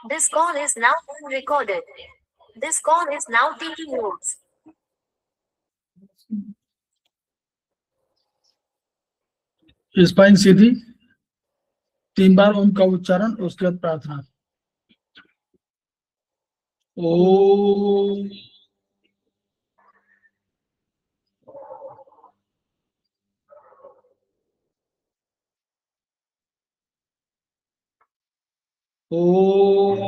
This call is now being recorded. This call is now taking notes. Spine सीधी, 3 बार ओम का उच्चारण, उसके बाद प्रार्थना। ओम ओम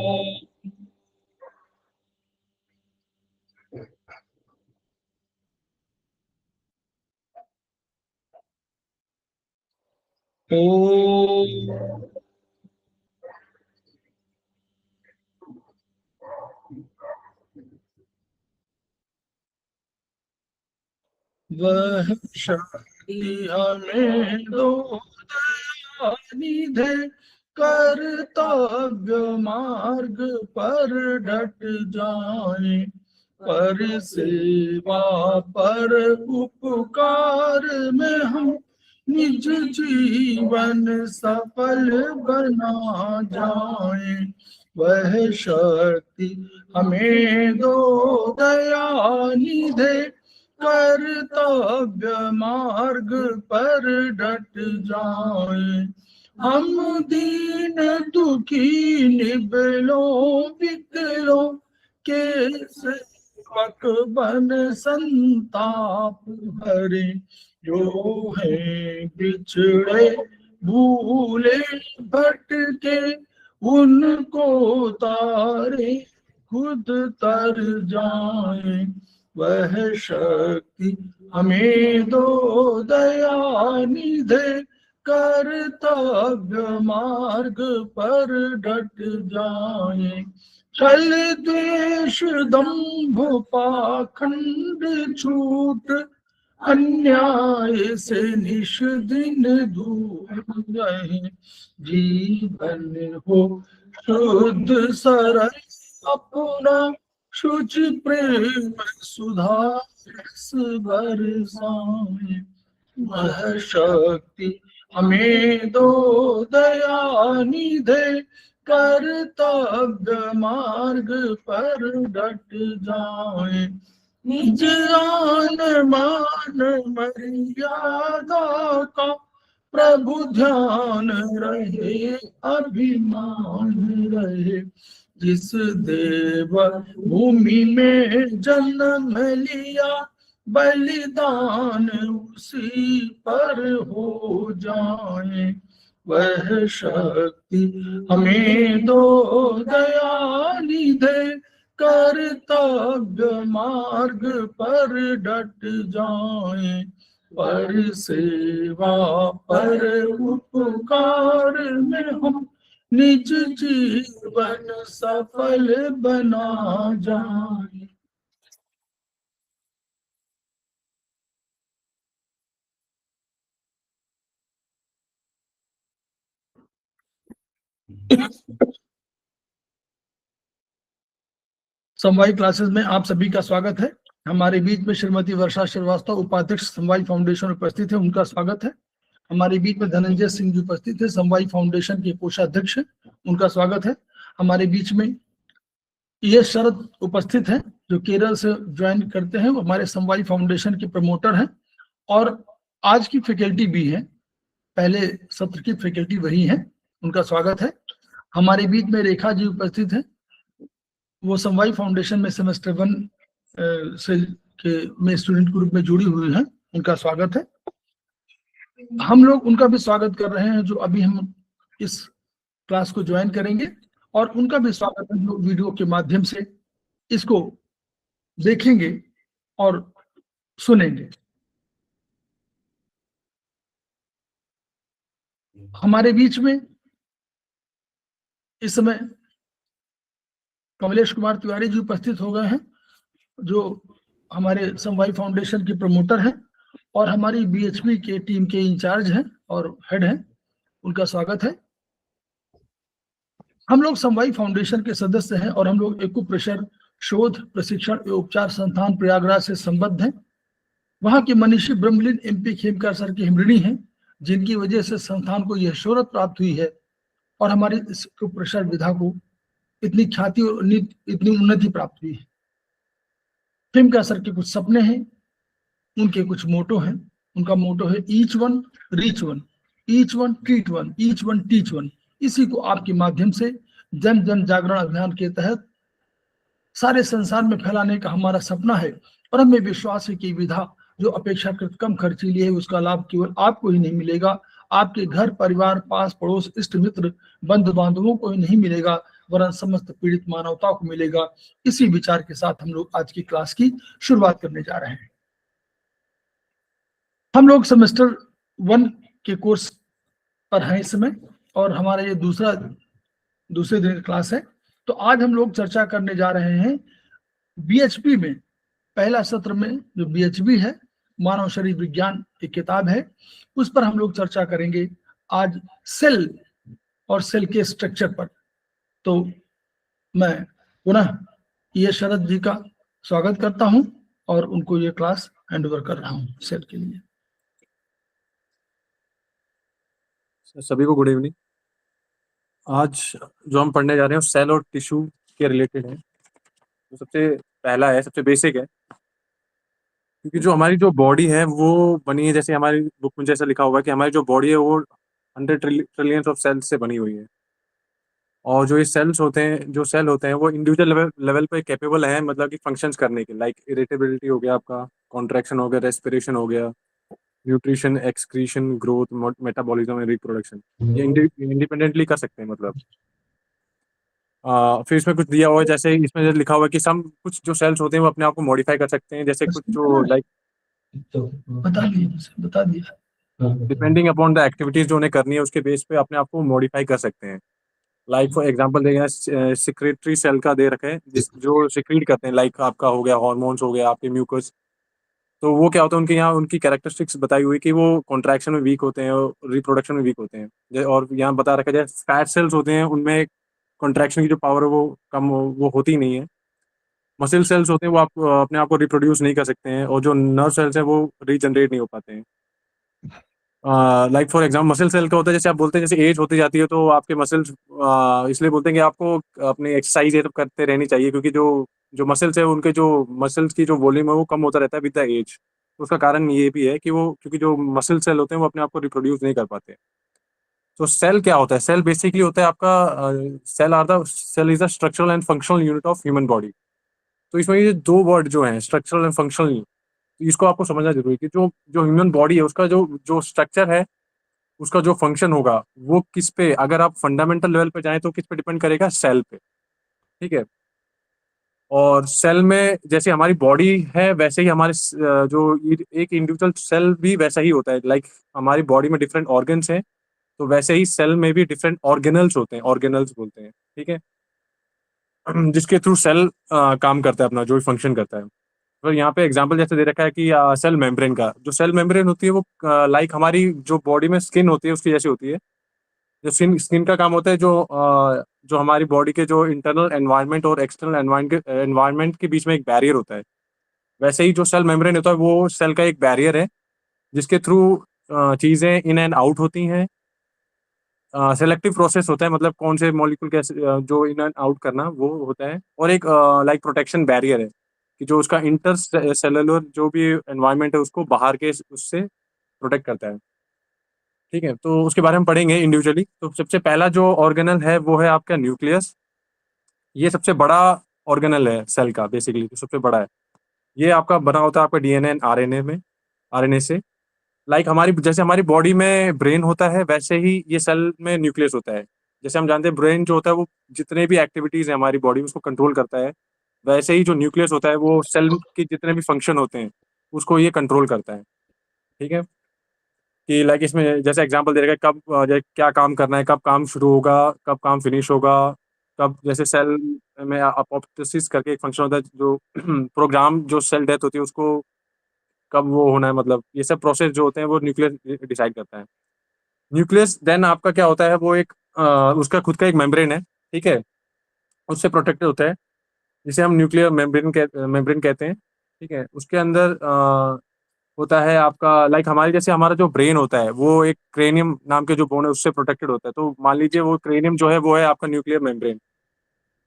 ओम वह शक्ति हमें दो निधे कर्तव्य मार्ग पर डट जाए, पर सेवा पर उपकार में हम निज जीवन सफल बना जाए। वह शक्ति हमें दो दया निधे कर्तव्य मार्ग पर डट जाए। हम दीन दुखी निबलों विकलों के सेवक बन संताप हरे, जो है बिछड़े भूले भटके उनको तारे खुद तर जाए। वह शक्ति हमें दो दया निधे कर्तव्य मार्ग पर डट जाए। छल द्वेष दंभ पाखंड छूट अन्याय से निश दिन दूर रहे। जीवन हो शुद्ध सरल अपना शुचि प्रेम सुधा रस बरसाए। वह शक्ति हमें दो दया निधे कर्तव्य मार्ग पर डट जाए। निज आन मान मर्यादा का प्रभु ध्यान रहे, अभिमान रहे। जिस देव भूमि में जन्म लिया बलिदान उसी पर हो जाए। वह शक्ति हमें दो दया निधे कर्तव्य मार्ग पर डट जाए। पर सेवा पर उपकार में हम निज जीवन सफल बना जाए। समवाय क्लासेस में आप सभी का स्वागत है। हमारे बीच में श्रीमती वर्षा श्रीवास्तव उपाध्यक्ष समवाय फाउंडेशन उपस्थित है, उनका स्वागत है। हमारे बीच में धनंजय सिंह जी उपस्थित है, समवाय फाउंडेशन के कोषाध्यक्ष, उनका स्वागत है। हमारे बीच में ये शरद उपस्थित है जो केरल से ज्वाइन करते हैं, वो हमारे समवाय फाउंडेशन के प्रमोटर हैं और आज की फैकल्टी भी है, पहले सत्र की फैकल्टी वही है, उनका स्वागत है। हमारे बीच में रेखा जी उपस्थित है, वो समवाय फाउंडेशन में सेमेस्टर 1 से में स्टूडेंट ग्रुप में जुड़ी हुई हैं, उनका स्वागत है। हम लोग उनका भी स्वागत कर रहे हैं जो अभी हम इस क्लास को ज्वाइन करेंगे, और उनका भी स्वागत है जो वीडियो के माध्यम से इसको देखेंगे और सुनेंगे। हमारे बीच में इस समय कमलेश कुमार तिवारी जी उपस्थित हो गए हैं जो हमारे समवाय फाउंडेशन के प्रमोटर हैं और हमारी बीएचपी के टीम के इंचार्ज हैं और हेड हैं, उनका स्वागत है। हम लोग समवाय फाउंडेशन के सदस्य हैं और हम लोग एक्यूप्रेशर शोध प्रशिक्षण एवं उपचार संस्थान प्रयागराज से संबद्ध हैं। वहां के मनीषी ब्रह्मलीन MP खेमकर सर की हिमृणी हैं, जिनकी वजह से संस्थान को यह शोहरत प्राप्त हुई है और हमारी एक्यूप्रेशर विधा को इतनी ख्याति और इतनी उन्नति प्राप्त हुई है। फिल्म सर के कुछ सपने हैं, उनके कुछ मोटो हैं। उनका मोटो है each one reach one, each one treat one, each one teach one. इसी को आपके माध्यम से जन जन जागरण अभियान के तहत सारे संसार में फैलाने का हमारा सपना है। और हमें विश्वास है कि विधा जो अपेक्षाकृत कम खर्चीली है, उसका लाभ केवल आपको ही नहीं मिलेगा, आपके घर परिवार, पास पड़ोस, इष्ट मित्र, बंधु बांधवों को ही नहीं मिलेगा, वरन समस्त पीड़ित मानवता को मिलेगा। इसी विचार के साथ हम लोग आज की क्लास की शुरुआत करने जा रहे हैं। हम लोग सेमेस्टर 1 के कोर्स पर हैं इस समय, और हमारा ये दूसरे दिन की क्लास है। तो आज हम लोग चर्चा करने जा रहे हैं बीएचपी में, पहला सत्र में जो बीएचपी है, मानव शरीर विज्ञान एक किताब है, उस पर हम लोग चर्चा करेंगे आज सेल और सेल के स्ट्रक्चर पर। तो मैं पुनः ये शरद जी का स्वागत करता हूं और उनको ये क्लास हैंड ओवर कर रहा हूं सेल के लिए। सभी को गुड इवनिंग। आज जो हम पढ़ने जा रहे हैं सेल और टिश्यू के रिलेटेड है। तो सबसे पहला है, सबसे बेसिक है, क्योंकि जो हमारी जो बॉडी है वो बनी है, जैसे हमारी बुक में जैसा लिखा हुआ है कि हमारी जो बॉडी है वो 100 ट्रिलियंस ऑफ सेल्स से बनी हुई है। और जो ये सेल्स होते हैं, जो सेल होते हैं वो इंडिविजुअल लेवल पे कैपेबल हैं, मतलब कि फंक्शंस करने के, लाइक इरिटेबिलिटी हो गया, आपका कॉन्ट्रैक्शन हो गया, रेस्पिरेशन हो गया, nutrition, excretion, growth, metabolism and reproduction, ये इंडिपेंडेंटली कर सकते हैं। मतलब फिर इसमें कुछ दिया हुआ है, जैसे इसमें जो लिखा हुआ है कि सम कुछ जो सेल्स होते हैं वो अपने आप को मॉडिफाई कर सकते हैं, जैसे कुछ जो लाइक बता दिया डिपेंडिंग अपॉन द एक्टिविटीज जो उन्हें करनी है उसके बेस पे अपने आप को मॉडिफाई कर सकते हैं। लाइक फॉर एग्जांपल देंगे, सिक्रेटरी सेल का दे रखे हैं, जिस जो सिक्रीट करते हैं, लाइक आपका हो गया हार्मोन्स हो गया, आपके म्यूकस। तो वो क्या होता है, उनके यहाँ उनकी कैरेक्टरिस्टिक्स बताई हुई कि वो कॉन्ट्रैक्शन में वीक होते हैं और रिप्रोडक्शन में वीक होते हैं। और यहाँ बता रखा जाए फैट सेल्स होते हैं, उनमें कॉन्ट्रैक्शन की जो पावर है वो कम वो होती नहीं है। मसल सेल्स होते हैं वो आप अपने आप को रिप्रोड्यूस नहीं कर सकते हैं, और जो नर्व सेल्स हैं वो रीजनरेट नहीं हो पाते हैं। Like for example muscle cell का होता है, जैसे आप बोलते हैं जैसे एज होती जाती है तो आपके मसल्स, इसलिए बोलते हैं कि आपको अपनी एक्सरसाइज ये सब करते रहनी चाहिए, क्योंकि जो जो मसल्स है उनके जो मसल्स की जो वॉल्यूम है वो कम होता रहता है विद द एज। तो उसका कारण ये भी है कि वो, क्योंकि जो मसल सेल होते हैं वो अपने आप को रिप्रोड्यूस नहीं कर पाते। तो सेल क्या होता है? सेल बेसिकली होता है आपका, cell is the structural and functional unit of human body. तो इसमें ये दो वर्ड जो हैं, स्ट्रक्चरल एंड फंक्शनल, इसको आपको समझना जरूरी है कि जो जो ह्यूमन बॉडी है उसका जो जो स्ट्रक्चर है, उसका जो फंक्शन होगा वो किस पे, अगर आप फंडामेंटल लेवल पे जाएं तो किस पे डिपेंड करेगा? सेल पे। ठीक है। और सेल में जैसे हमारी बॉडी है वैसे ही हमारे जो एक इंडिविजुअल सेल भी वैसा ही होता है। लाइक हमारी बॉडी में डिफरेंट ऑर्गन्स हैं, तो वैसे ही सेल में भी डिफरेंट ऑर्गेनल्स होते हैं, ऑर्गेनल्स बोलते हैं। ठीक है। जिसके थ्रू सेल काम करता है, अपना जो फंक्शन करता है। तो यहाँ पे एग्जांपल जैसे दे रखा है कि सेल मेम्ब्रेन का, जो सेल मेम्ब्रेन होती है वो लाइक हमारी जो बॉडी में स्किन होती है उसकी जैसी होती है। जो स्किन का काम होता है, जो हमारी बॉडी के जो इंटरनल एनवायरनमेंट और एक्सटर्नल एनवायरनमेंट के बीच में एक बैरियर होता है, वैसे ही जो सेल मेम्ब्रेन होता है वो सेल का एक बैरियर है, जिसके थ्रू चीज़ें इन एंड आउट होती हैं। सेलेक्टिव प्रोसेस होता है, मतलब कौन से मॉलिक्यूल कैसे जो इन एंड आउट करना वो होता है। और एक लाइक प्रोटेक्शन बैरियर है कि जो उसका इंटर सेलुलर जो भी एनवायरनमेंट है उसको बाहर के उससे प्रोटेक्ट करता है। ठीक है। तो उसके बारे में पढ़ेंगे इंडिविजुअली। तो सबसे पहला जो ऑर्गेनल है वो है आपका न्यूक्लियस। ये सबसे बड़ा ऑर्गेनल है सेल का, बेसिकली तो सबसे बड़ा है। ये आपका बना होता है आपका डीएनए एंड आरएनए में, आरएनए से। लाइक हमारी, जैसे हमारी बॉडी में ब्रेन होता है वैसे ही ये सेल में न्यूक्लियस होता है। जैसे हम जानते हैं ब्रेन जो होता है वो जितने भी एक्टिविटीज है हमारी बॉडी में उसको कंट्रोल करता है, वैसे ही जो न्यूक्लियस होता है वो सेल के जितने भी फंक्शन होते हैं उसको ये कंट्रोल करता है। ठीक है। कि लाइक इसमें जैसे एग्जांपल दे रखा है कब क्या काम करना है, कब काम शुरू होगा, कब काम फिनिश होगा, कब, जैसे सेल में अपोप्टोसिस करके एक फंक्शन होता है, जो प्रोग्राम जो सेल डेथ होती है उसको कब वो होना है, मतलब ये सब प्रोसेस जो होते हैं वो न्यूक्लियस डिसाइड करता है। न्यूक्लियस देन आपका क्या होता है, वो एक उसका खुद का एक मेम्ब्रेन है। ठीक है। उससे प्रोटेक्टेड होता है, जिसे हम न्यूक्लियर मेम्ब्रेन कहते हैं। ठीक है। उसके अंदर होता है आपका, लाइक हमारे जैसे हमारा जो ब्रेन होता है वो एक क्रेनियम नाम के जो बोन है उससे प्रोटेक्टेड होता है। तो मान लीजिए वो क्रेनियम जो है वो है आपका न्यूक्लियर मेम्ब्रेन।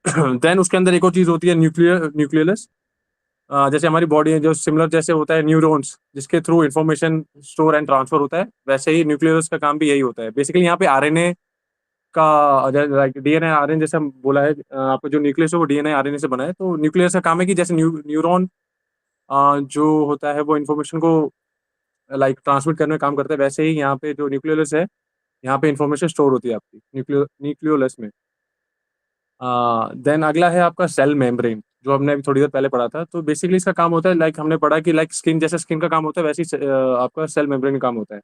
देन उसके अंदर एक और चीज़ होती है न्यूक्लियस। जैसे हमारी बॉडी है जो सिमिलर जैसे होता है न्यूरॉन्स जिसके through information store and transfer होता है, वैसे ही न्यूक्लियस का काम भी यही होता है। बेसिकली यहाँ पे आरएनए का लाइक डीएनए आरएनए जैसे हम बोला है, आपका जो न्यूक्लियस है वो डीएनए आरएनए से बना है। तो न्यूक्लियस का काम है कि जैसे न्यूरॉन जो होता है वो इन्फॉर्मेशन को लाइक ट्रांसमिट करने में काम करता है, वैसे ही यहाँ पे जो न्यूक्लियस है, यहाँ पे इन्फॉर्मेशन स्टोर होती है आपकी न्यूक्लियोलस में। देन अगला है आपका सेल मेम्ब्रेन, जो हमने अभी थोड़ी देर पहले पढ़ा था। तो बेसिकली इसका काम होता है लाइक हमने पढ़ा कि लाइक स्किन जैसे स्किन का काम होता है, वैसे ही आपका सेल मेम्ब्रेन का काम होता है।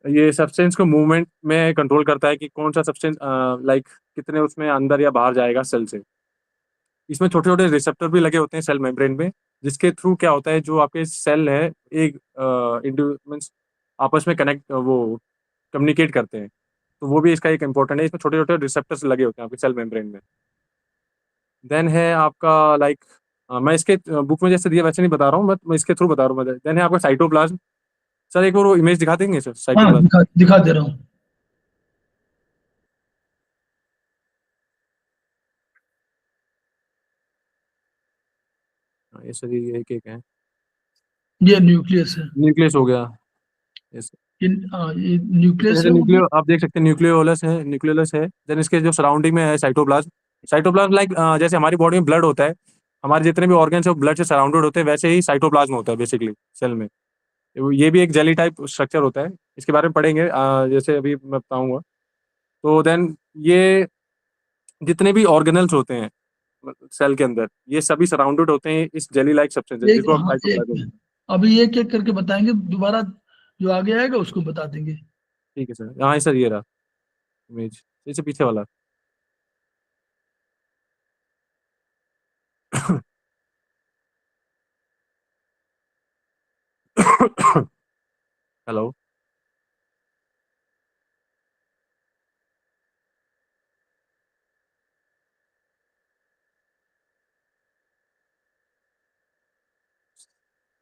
ये सब्सटेंस को मूवमेंट में कंट्रोल करता है कि कौन सा सब्सटेंस लाइक कितने उसमें अंदर या बाहर जाएगा सेल से। इसमें छोटे-छोटे रिसेप्टर भी लगे होते हैं सेल मेम्ब्रेन में, जिसके थ्रू क्या होता है जो आपके सेल है एक इंडु मीन्स आपस में वो कम्युनिकेट करते हैं। तो वो भी इसका एक इम्पोर्टेंट है, इसमें छोटे-छोटे रिसेप्टर्स लगे होते हैं आपके सेल मेम्ब्रेन में। देन है आपका लाइक मैं इसके बुक में जैसे दिया वैसे नहीं बता रहा हूँ, बट मैं इसके थ्रू बता रहा हूँ। देन है आपका साइटोप्लाज़्म। सर एक बार वो इमेज दिखा देंगे सर हाँ, साइटोप्लाज़्म? दिखा दे रहा हूँ। हाँ, ये सर ये एक-एक है। ये न्यूक्लियस है। न्यूक्लियस हो गया। यस। ये न्यूक्लियस जैसे है वो। आप देख सकते हैं न्यूक्लियोलस है, देन इसके जो सराउंडिंग में है साइटोप्लाज़्म। साइटोप्लाज़्म लाइक जैसे हमारी बॉडी में ब्लड होता है, हमारे जितने भी ऑर्गन्स हैं वो ब्लड से सराउंडेड होते हैं, वैसे ही साइटोप्लाज़्म होता है बेसिकली सेल में। ये भी एक जेली टाइप स्ट्रक्चर होता है, इसके बारे में पढ़ेंगे जैसे अभी मैं बताऊँगा। तो देन ये जितने भी ऑर्गेनल्स होते हैं सेल के अंदर, ये सभी सराउंडेड होते हैं इस जेली लाइक सब्सटेंस से, एक जिसको हम हाँ साइटोप्लाज़्म एक अभी एक एक करके बताएंगे, दोबारा जो आगे आएगा उसको बता देंगे। ठीक है सर। हाँ, सर ये रहा इमेज, इससे पीछे वाला। हेलो?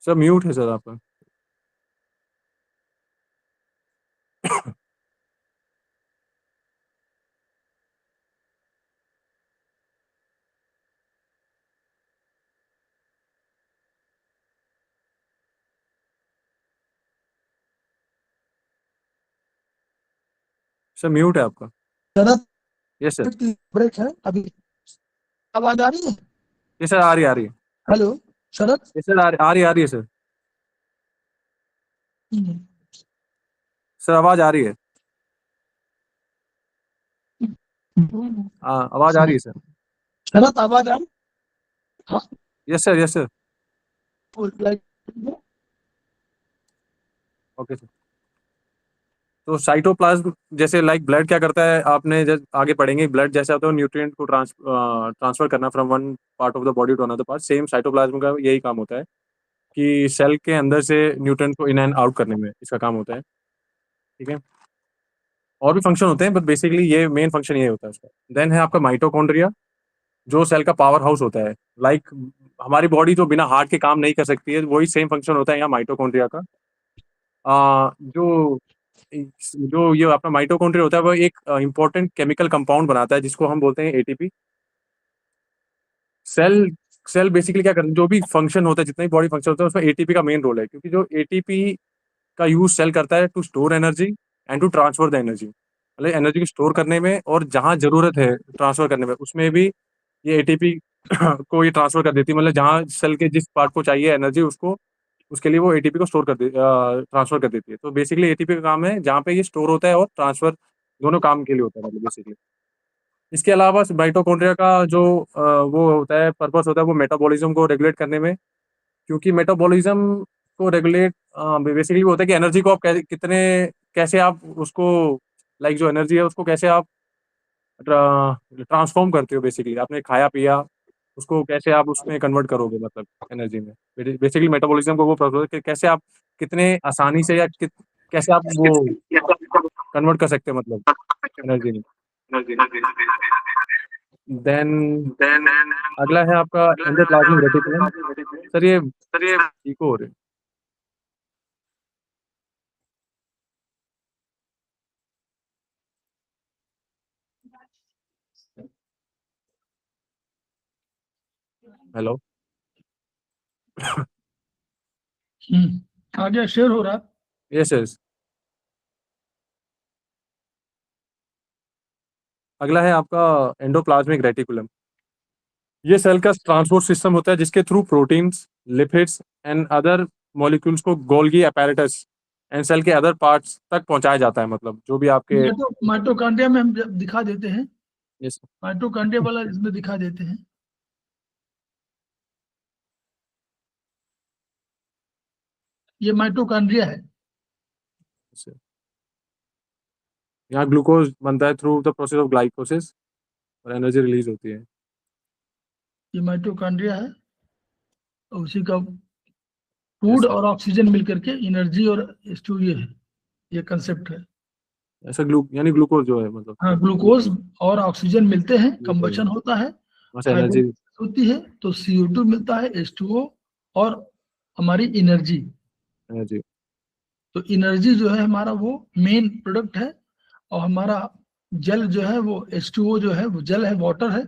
सर म्यूट है सर आपका। सर म्यूट है आपका। शरद, यस सर। ब्रेक है अभी। आवाज आ रही है? यस सर, आ रही है, आ रही है। हेलो शरद। यस सर, आ रही है सर। हम्म, सर आवाज़ आ रही है। आवाज़ आ रही है सर। शरद आवाज आ रही? हाँ, yes sir, yes sir. Like okay sir. तो साइटोप्लाज्म जैसे लाइक ब्लड क्या करता है, आपने जब आगे पढ़ेंगे ब्लड जैसा होता है न्यूट्रिएंट को ट्रांसफर करना from one part of the body to another part, same cytoplasm का यही काम होता है कि सेल के अंदर से न्यूट्रिएंट को इन एंड आउट करने में इसका काम होता है। ठीक है? और भी फंक्शन होते हैं बट बेसिकली ये मेन फंक्शन ये होता है उसका। देन है आपका माइटोकॉन्ड्रिया, जो सेल का पावर हाउस होता है। लाइक हमारी बॉडी जो बिना हार्ट के काम नहीं कर सकती है, वही सेम फंक्शन होता है यहाँ माइटोकॉन्ड्रिया का। जो जो ये अपना माइटोकॉन्ड्रिया होता है वो एक इम्पोर्टेंट केमिकल कंपाउंड बनाता है जिसको हम बोलते हैं एटीपी। सेल सेल बेसिकली क्या करता है, जो भी फंक्शन होता है, जितना भी बॉडी फंक्शन होता है उसमें एटीपी का मेन रोल है, क्योंकि जो एटीपी का यूज सेल करता है to store energy and to transfer the energy. मतलब एनर्जी को स्टोर करने में और जहाँ जरूरत है ट्रांसफर करने में, उसमें भी ये एटीपी को ये ट्रांसफर कर देती है। मतलब जहाँ सेल के जिस पार्ट को चाहिए एनर्जी, उसको उसके लिए वो एटीपी को ट्रांसफर कर देती है। तो बेसिकली एटीपी का काम है जहाँ पे ये स्टोर होता है और ट्रांसफर दोनों काम के लिए होता है, मतलब बेसिकली। इसके अलावा माइटोकॉन्ड्रिया का जो वो होता है पर्पस होता है वो मेटाबॉलिज्म को रेगुलेट करने में, क्योंकि मेटाबॉलिज्म को रेगुलेट बेसिकली वो होता है कि एनर्जी को आप कैसे आप उसको लाइक जो एनर्जी है उसको कैसे आप ट्रांसफॉर्म करते हो। बेसिकली आपने खाया पिया, उसको कैसे आप उसमें कन्वर्ट करोगे, मतलब एनर्जी में। बेसिकली मेटाबॉलिज्म को वो प्रोसेस है कि कैसे आप कितने आसानी से कैसे आप वो कन्वर्ट कर सकते हैं, मतलब एनर्जी में। देन अगला है आपका एंडोप्लाज्मिक रेटिकुलम। सर ये इको हो रही है। हेलो। आगे शेयर हो रहा है। Yes yes. अगला है आपका एंडोप्लाज्मिक रेटिकुलम। ये सेल का ट्रांसपोर्ट सिस्टम होता है जिसके through proteins, lipids and other molecules को गोल्गी apparatus एंड सेल के अदर पार्ट्स तक पहुंचाया जाता है, मतलब जो भी आपके। ये तो माइटोकॉन्ड्रिया में हम जब दिखा देते हैं, यस माइटोकॉन्ड्रिया वाला इसमें दिखा देते हैं। ये माइटोकॉन्ड्रिया है। यहाँ ग्लूकोज बनता है थ्रू द प्रोसेस ऑफ ग्लाइकोसिस और एनर्जी रिलीज होती है। ये माइटोकॉन्ड्रिया है और उसी का Yes, फूड sir. और ऑक्सीजन मिलकर के एनर्जी और H2 ये कंसेप्ट है। ऐसा यानी ग्लूकोज जो है मतलब हाँ, ग्लूकोज और ऑक्सीजन मिलते हैं, Glucose, कंबशन होता है, वहाँ से एनर्जी। हाइड्रोलाइसिस होती है तो CO2 मिलता है, H2O और हमारी एनर्जी। एनर्जी। तो एनर्जी जो है हमारा वो मेन प्रोडक्ट है, और हमारा जल जो है वो H2O जो है वो जल है, वाटर है,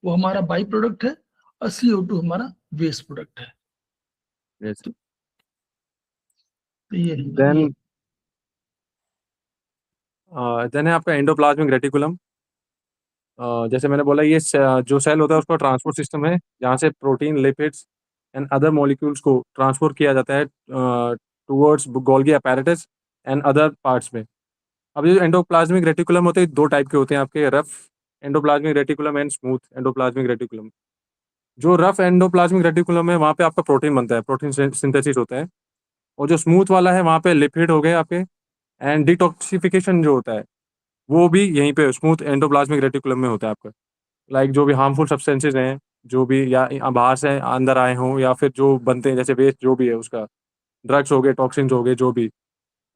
वो हमारा बाई प्रोडक्ट है, और CO2 हमारा वेस्ट प्रोडक्ट है। यस। तो ये देन देन है आपका एंडोप्लाज्मिक रेटिकुलम। जैसे मैंने बोला ये जो सेल होता है उसका ट्रांसपोर्ट सिस्टम है जहाँ से protein, lipids and other molecules को ट्रांसपोर्ट किया जाता है towards Golgi apparatus and other parts में। अब ये एंडोप्लाज्मिक रेटिकुलम होते हैं, दो टाइप के होते हैं आपके, rough endoplasmic reticulum and smooth endoplasmic reticulum. जो रफ एंडोप्लाज्मिक रेटिकुलम है वहाँ पे आपका प्रोटीन बनता है, प्रोटीन सिंथेसिस होता है। और जो स्मूथ वाला है वहाँ पे लिपिड हो गए आपके, एंड डिटॉक्सिफिकेशन जो होता है वो भी यहीं पे स्मूथ एंडोप्लाज्मिक रेटिकुलम में होता है आपका। लाइक जो भी हार्मफुल सब्सटेंसेज हैं, जो भी या बाहर से अंदर आए हों या फिर जो बनते हैं जैसे वेस्ट जो भी है उसका, ड्रग्स हो गए, टॉक्सिन्स हो गए, जो भी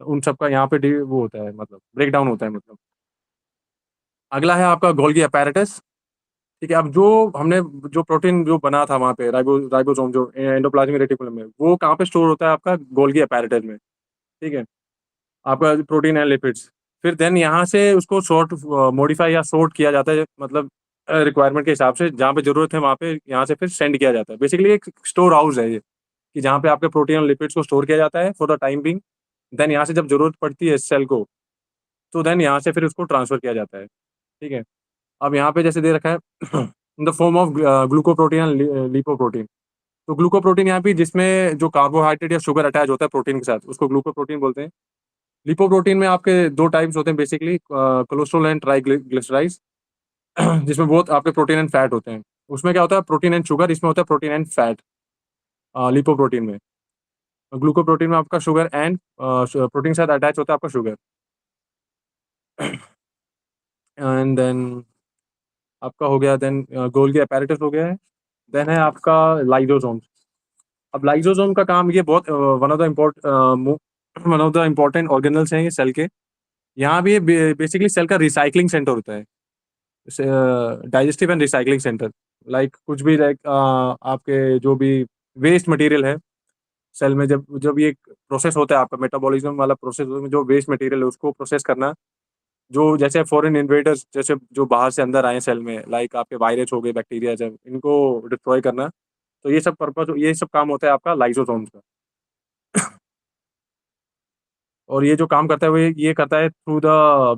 उन सब का यहाँ पे वो होता है, मतलब ब्रेक डाउन होता है मतलब। अगला है आपका गोल्गी apparatus। ठीक है, अब जो हमने जो प्रोटीन जो बना था वहाँ पे राइबोसोम जो एंडोप्लाज्मिक रेटिकुलम में, वो कहाँ पे स्टोर होता है आपका गोल्गी apparatus में। ठीक है, आपका प्रोटीन एंड लिपिड्स। फिर देन यहाँ से उसको सॉर्ट मॉडिफाई या सॉर्ट किया जाता है, मतलब रिक्वायरमेंट के हिसाब से जहाँ पे जरूरत है वहाँ पे यहाँ से फिर सेंड किया जाता है। बेसिकली एक स्टोर हाउस है ये, कि जहाँ पे आपके प्रोटीन और लिपिड्स को स्टोर किया जाता है for the time being. Then यहाँ से जब जरूरत पड़ती है सेल को, तो देन यहाँ से फिर उसको ट्रांसफर किया जाता है। ठीक है, अब यहाँ पे जैसे दे रखा है in the form of glucoprotein and lipoprotein. तो ग्लूकोप्रोटीन यहाँ पे जिसमें जो कार्बोहाइड्रेट या शुगर अटैच होता है प्रोटीन के साथ, उसको ग्लूकोप्रोटीन बोलते हैं। लिपोप्रोटीन में आपके दो टाइप्स होते हैं बेसिकली, कोलेस्ट्रॉल एंड ट्राइग्लिसराइड्स, जिसमें बहुत आपके प्रोटीन एंड फैट होते हैं। उसमें क्या होता है, प्रोटीन एंड शुगर, इसमें होता है प्रोटीन एंड फैट लिपोप्रोटीन में। ग्लूकोप्रोटीन में आपका शुगर एंड प्रोटीन के साथ अटैच होता है आपका शुगर। एंड देन आपका हो गया, देन गोल्गी apparatus हो गया है। देन है आपका लाइजोसोम। अब लाइजोसोम का काम, ये बहुत one of the important organelles हैं ये सेल के। यहाँ भी बेसिकली सेल का रिसाइकलिंग सेंटर होता है, digestive and recycling centre. Like कुछ भी, लाइक आपके जो भी वेस्ट मटेरियल है सेल में, जब जब ये प्रोसेस होता है आपका मेटाबॉलिज्म वाला प्रोसेस, में जो वेस्ट मटेरियल है उसको प्रोसेस करना, जो जैसे फॉरेन इन्वेडर्स जैसे जो बाहर से अंदर आए सेल में, लाइक आपके वायरस हो गए, बैक्टीरिया है, इनको डिस्ट्रॉय करना। तो ये सब पर्पज, ये सब काम होता है आपका लाइसोसोम्स का। और ये जो काम करता है वो ये करता है through the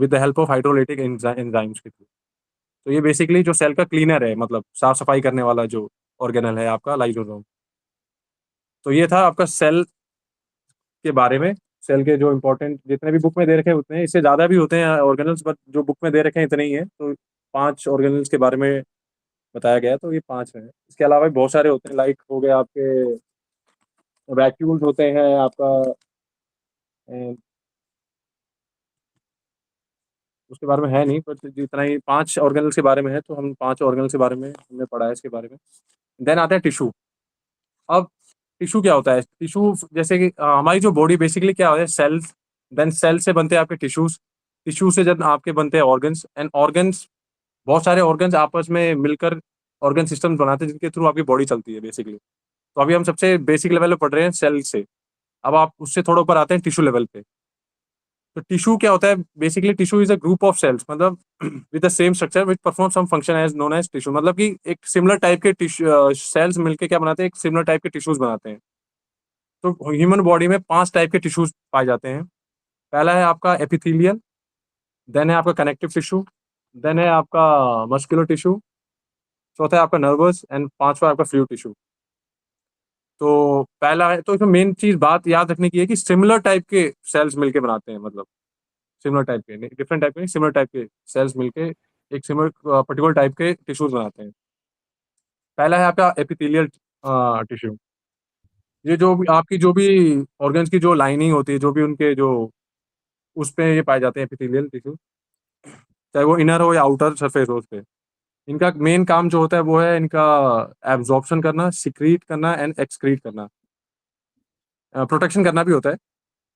with the help of hydrolytic enzymes के थ्रू। तो ये बेसिकली जो सेल का क्लीनर है, मतलब साफ सफाई करने वाला जो ऑर्गेनल है आपका लाइसोसोम। तो ये था आपका सेल के बारे में। सेल के जो इंपॉर्टेंट जितने भी बुक में दे रखे हैं उतने, इससे ज़्यादा भी होते हैं ऑर्गेनल्स, बट जो बुक में दे रखे हैं इतने ही हैं। तो 5 ऑर्गेनल्स के बारे में बताया गया है, तो ये 5 हैं। इसके अलावा भी बहुत सारे होते हैं, लाइक हो गए आपके वैक्यूल्स होते हैं आपका, अ, उसके बारे में है नहीं, बट जितना ही 5 ऑर्गेनल्स के बारे में है, तो हम 5 ऑर्गेनल्स के बारे में हमने पढ़ा है इसके बारे में। देन आता है टिश्यू। अब टिश्यू क्या होता है? टिश्यू जैसे कि हमारी जो बॉडी बेसिकली क्या होता है, सेल्स। देन सेल से बनते हैं आपके टिश्यूज। टिश्यू से जब आपके बनते हैं ऑर्गन्स, एंड ऑर्गन्स, बहुत सारे ऑर्गन्स आपस में मिलकर ऑर्गन सिस्टम बनाते हैं जिनके थ्रू आपकी बॉडी चलती है बेसिकली। तो अभी हम सबसे बेसिक लेवल पे पढ़ रहे हैं सेल से। अब आप उससे थोड़ा ऊपर आते हैं टिश्यू लेवल पे। तो टिश्यू क्या होता है? Basically tissue is a group of cells, मतलब with the same structure which perform some function as known as tissue, मतलब कि एक सिमिलर टाइप के टिश्यू सेल्स मिलके क्या बनाते हैं? एक सिमिलर टाइप के टिश्यूज बनाते हैं। तो ह्यूमन बॉडी में 5 टाइप के टिश्यूज पाए जाते हैं। पहला है आपका एपिथेलियल, देन है आपका कनेक्टिव टिश्यू, देन है आपका मस्कुलर टिश्यू, चौथा है आपका नर्वस एंड पांचवा आपका फ्लूइड टिश्यू। तो पहला है, तो इसमें मेन चीज बात याद रखने की है कि सिमिलर टाइप के सेल्स मिलके बनाते हैं, मतलब सिमिलर टाइप के, डिफरेंट टाइप के नहीं, सिमिलर टाइप के सेल्स मिलके एक सिमिलर पर्टिकुलर टाइप के टिश्यूज बनाते हैं। पहला है आपका एपिथेलियल टिश्यू। ये जो भी आपकी जो भी ऑर्गन्स की जो लाइनिंग होती है, जो भी उनके जो उस पे ये पाए जाते हैं एपिथेलियल टिश्यू, चाहे वो इनर हो या आउटर सरफेस हो उस पे। इनका मेन काम जो होता है वो है इनका एब्जॉर्प्शन करना, सिक्रीट करना एंड एक्सक्रीट करना। प्रोटेक्शन करना भी होता है।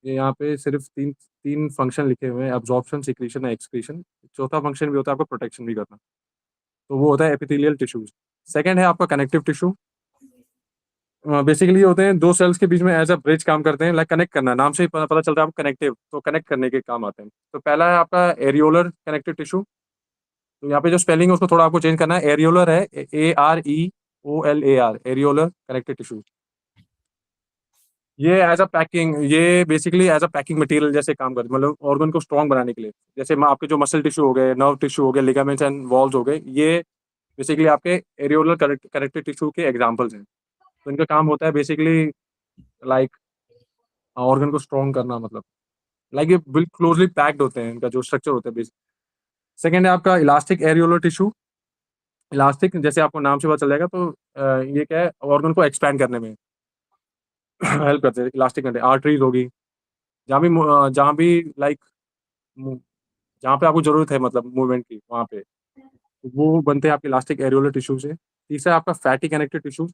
ये यहाँ पे सिर्फ तीन तीन फंक्शन लिखे हुए हैं, एब्जॉर्प्शन, सिक्रीशन, एक्सक्रीशन। चौथा फंक्शन भी होता है आपका प्रोटेक्शन भी करना। तो वो होता है एपिथेलियल टिश्यूज। सेकंड है आपका कनेक्टिव टिश्यू। बेसिकली ये होते हैं दो सेल्स के बीच में एज अ ब्रिज काम करते हैं, लाइक कनेक्ट करना, नाम से ही पता चलता है आपको कनेक्टिव, तो कनेक्ट करने के काम आते हैं। तो पहला है आपका एरियोलर कनेक्टिव टिश्यू। तो यहाँ पे जो स्पेलिंग है उसको थोड़ा आपको चेंज करना है, एरियोलर है AREOLAR, एरियोलर कनेक्टिव टिश्यू। ये एज अ पैकिंग, ये basically as a packing material जैसे काम करते हैं, मतलब ऑर्गन को स्ट्रॉन्ग बनाने के लिए। जैसे आपके जो मसल टिश्यू हो गए, नर्व टिश्यू हो गए, लिगामेंट्स एंड वॉल्स हो गए, ये बेसिकली आपके एरियोलर कनेक्टिव टिश्यू के एग्जांपल्स हैं। तो इनका काम होता है बेसिकली लाइक ऑर्गन को स्ट्रॉन्ग करना, मतलब लाइक ये बिल्कुल क्लोजली पैक्ड होते हैं, इनका जो स्ट्रक्चर होता है बेसिक। सेकेंड है आपका इलास्टिक एरियोलर टिश्यू। इलास्टिक जैसे आपको नाम से पता चल जाएगा, तो ये क्या है, ऑर्गन को एक्सपैंड करने में हेल्प करते हैं। इलास्टिक आर्टरीज होगी, जहाँ भी लाइक जहाँ पे आपको जरूरत है मतलब मूवमेंट की, वहाँ पे वो बनते हैं आपके इलास्टिक एरियोलर टिश्यू से। तीसरा है आपका फैटी कनेक्टिव टिश्यू।